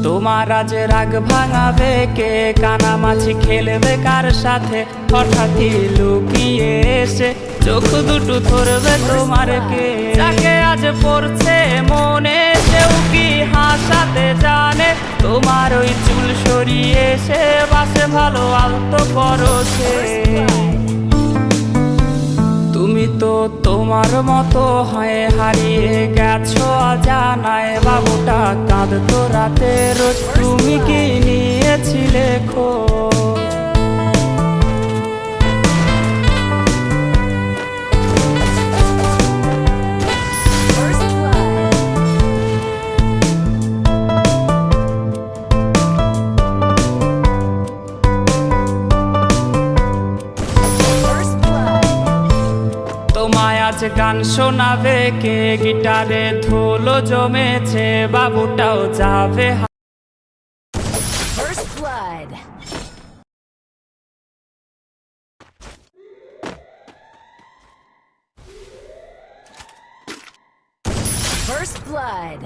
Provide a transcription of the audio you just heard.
তোমার আজ রাগ ভাঙাবে কে? কানামাছি খেলবে কার সাথে? হঠাৎই লুকিয়ে এসে চোখ দুটো ধরবে তোমার কে? যাকে আজ পড়ছে মনে সেও কি হাসাতে জানে? তোমার ওই চুল সরিয়ে এসে বাসে ভালো আলতো করছে। তুমি তো তোমার মতো হয়ে হারিয়ে গেছো অজানায়। বাবুটা কাঁদতো রাতে রোজ, তুমি কি নিয়েছিলে খোঁজ? তোমায় আজ গান শোনাবে কে? গিটারে ধুলো জমেছে, বাবুটাও যাবে। First blood. First blood.